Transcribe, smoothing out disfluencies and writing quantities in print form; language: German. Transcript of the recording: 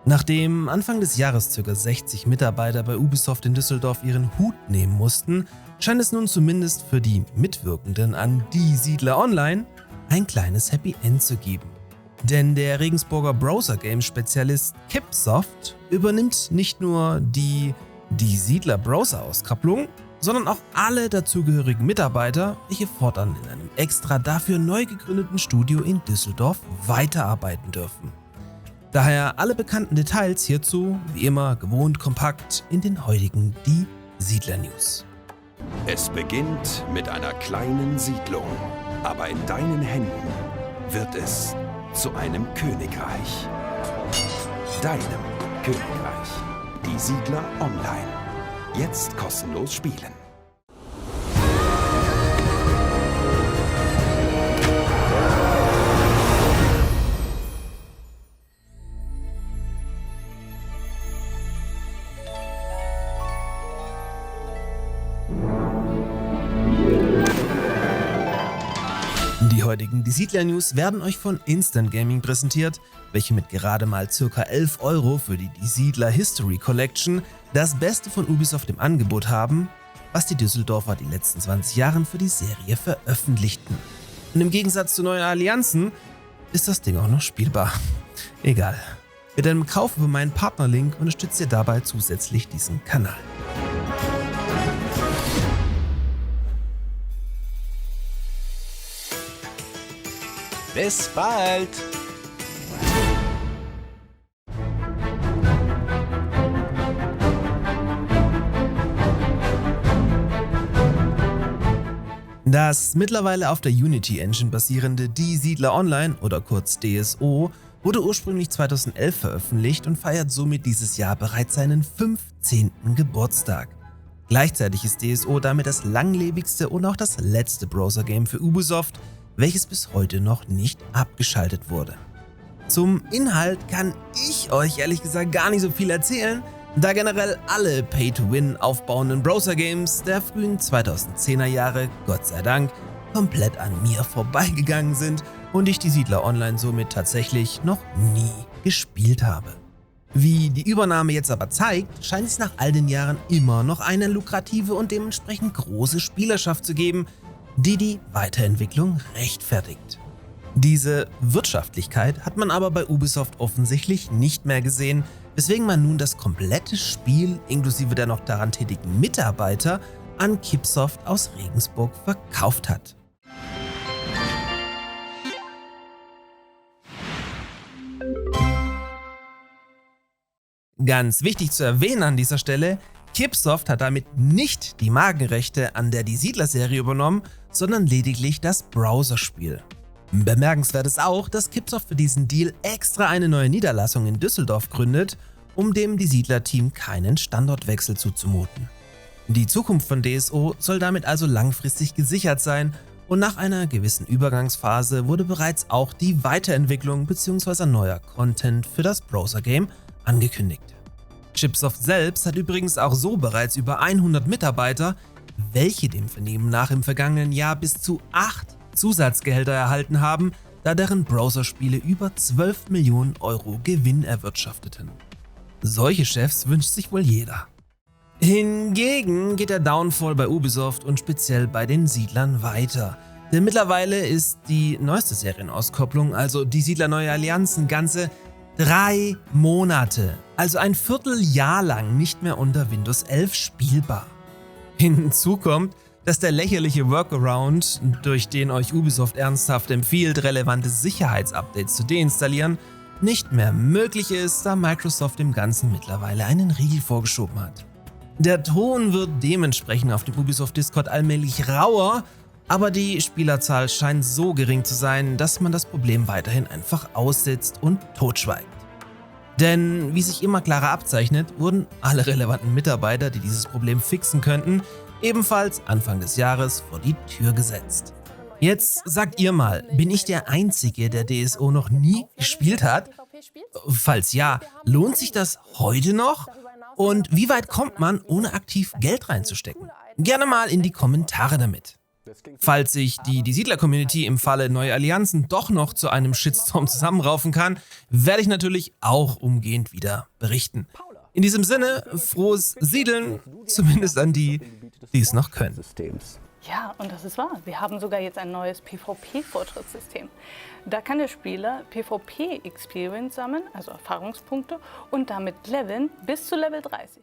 Nachdem Anfang des Jahres ca. 60 Mitarbeiter bei Ubisoft in Düsseldorf ihren Hut nehmen mussten, scheint es nun zumindest für die Mitwirkenden an Die Siedler Online ein kleines Happy End zu geben. Denn der Regensburger Browser-Game-Spezialist Kipsoft übernimmt nicht nur die Siedler Browser-Auskopplung, sondern auch alle dazugehörigen Mitarbeiter, welche fortan in einem extra dafür neu gegründeten Studio in Düsseldorf weiterarbeiten dürfen. Daher alle bekannten Details hierzu, wie immer gewohnt kompakt, in den heutigen Die Siedler News. Es beginnt mit einer kleinen Siedlung, aber in deinen Händen wird es zu einem Königreich. Deinem Königreich. Die Siedler Online. Jetzt kostenlos spielen. Die heutigen Die Siedler News werden euch von Instant Gaming präsentiert, welche mit gerade mal ca. 11 € für die Siedler History Collection das Beste von Ubisoft im Angebot haben, was die Düsseldorfer die letzten 20 Jahre für die Serie veröffentlichten. Und im Gegensatz zu neuen Allianzen ist das Ding auch noch spielbar. Egal. Mit einem Kauf über meinen Partnerlink unterstützt ihr dabei zusätzlich diesen Kanal. Bis bald! Das mittlerweile auf der Unity Engine basierende Die Siedler Online oder kurz DSO wurde ursprünglich 2011 veröffentlicht und feiert somit dieses Jahr bereits seinen 15. Geburtstag. Gleichzeitig ist DSO damit das langlebigste und auch das letzte Browser-Game für Ubisoft, welches bis heute noch nicht abgeschaltet wurde. Zum Inhalt kann ich euch ehrlich gesagt gar nicht so viel erzählen, da generell alle Pay-to-Win aufbauenden Browser-Games der frühen 2010er Jahre, Gott sei Dank, komplett an mir vorbeigegangen sind und ich Die Siedler Online somit tatsächlich noch nie gespielt habe. Wie die Übernahme jetzt aber zeigt, scheint es nach all den Jahren immer noch eine lukrative und dementsprechend große Spielerschaft zu geben, die Weiterentwicklung rechtfertigt. Diese Wirtschaftlichkeit hat man aber bei Ubisoft offensichtlich nicht mehr gesehen, weswegen man nun das komplette Spiel inklusive der noch daran tätigen Mitarbeiter an Kipsoft aus Regensburg verkauft hat. Ganz wichtig zu erwähnen an dieser Stelle, Kipsoft hat damit nicht die Markenrechte an der Die Siedler-Serie übernommen, sondern lediglich das Browserspiel. Bemerkenswert ist auch, dass Kipsoft für diesen Deal extra eine neue Niederlassung in Düsseldorf gründet, um dem Die Siedler-Team keinen Standortwechsel zuzumuten. Die Zukunft von DSO soll damit also langfristig gesichert sein und nach einer gewissen Übergangsphase wurde bereits auch die Weiterentwicklung bzw. neuer Content für das Browser-Game angekündigt. Kipsoft selbst hat übrigens auch so bereits über 100 Mitarbeiter, welche dem Vernehmen nach im vergangenen Jahr bis zu 8 Zusatzgehälter erhalten haben, da deren Browserspiele über 12 Millionen € Gewinn erwirtschafteten. Solche Chefs wünscht sich wohl jeder. Hingegen geht der Downfall bei Ubisoft und speziell bei den Siedlern weiter. Denn mittlerweile ist die neueste Serienauskopplung, also Die Siedler Neue Allianzen, ganze 3 Monate, also ein Vierteljahr lang nicht mehr unter Windows 11 spielbar. Hinzu kommt, dass der lächerliche Workaround, durch den euch Ubisoft ernsthaft empfiehlt, relevante Sicherheitsupdates zu deinstallieren, nicht mehr möglich ist, da Microsoft dem Ganzen mittlerweile einen Riegel vorgeschoben hat. Der Ton wird dementsprechend auf dem Ubisoft Discord allmählich rauer, aber die Spielerzahl scheint so gering zu sein, dass man das Problem weiterhin einfach aussitzt und totschweigt. Denn wie sich immer klarer abzeichnet, wurden alle relevanten Mitarbeiter, die dieses Problem fixen könnten, ebenfalls Anfang des Jahres vor die Tür gesetzt. Jetzt sagt ihr mal, bin ich der Einzige, der DSO noch nie gespielt hat? Falls ja, lohnt sich das heute noch? Und wie weit kommt man, ohne aktiv Geld reinzustecken? Gerne mal in die Kommentare damit. Falls sich die Siedler-Community im Falle Neue Allianzen doch noch zu einem Shitstorm zusammenraufen kann, werde ich natürlich auch umgehend wieder berichten. In diesem Sinne, frohes Siedeln, zumindest an die, die es noch können. Ja, und das ist wahr. Wir haben sogar jetzt ein neues PvP-Fortschrittssystem. Da kann der Spieler PvP-Experience sammeln, also Erfahrungspunkte, und damit leveln bis zu Level 30.